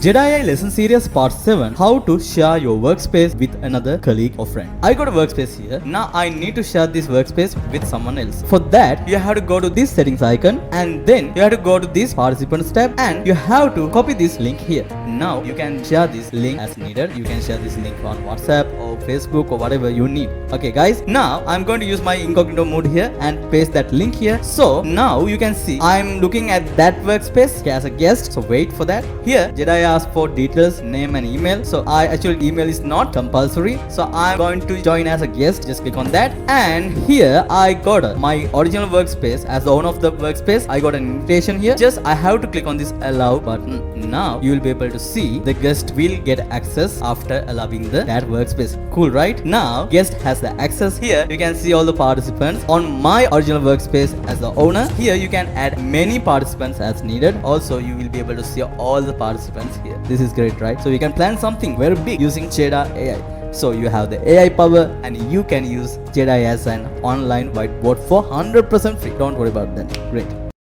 Jeda AI Lesson Series Part 7, How to share your workspace with another colleague or friend. I got a workspace here. Now I need to share this workspace with someone else. For that, you have to go to this settings icon and then you have to go to this participants tab and you have to copy this link here. Now you can share this link as needed. You can share this link on WhatsApp or Facebook or whatever you need. Okay guys, now I'm going to use my incognito mode here and paste that link here. So now you can see I'm looking at that workspace as a guest. So wait for that. Here Jeda ask for details, name and email. So email is not compulsory. So I'm going to join as a guest. Just click on that. And here I got my original workspace as the owner of the workspace. I got an invitation here. Just I have to click on this allow button. Now you will be able to see the guest will get access after allowing that workspace. Cool, right? Now guest has the access. Here you can see all the participants on my original workspace as the owner. Here you can add many participants as needed. Also you will be able to see all the participants here. This is great, right? So you can plan something very big using Jeda AI. So you have the AI power and you can use Jeda AI as an online whiteboard for 100% free. Don't worry about that. Great.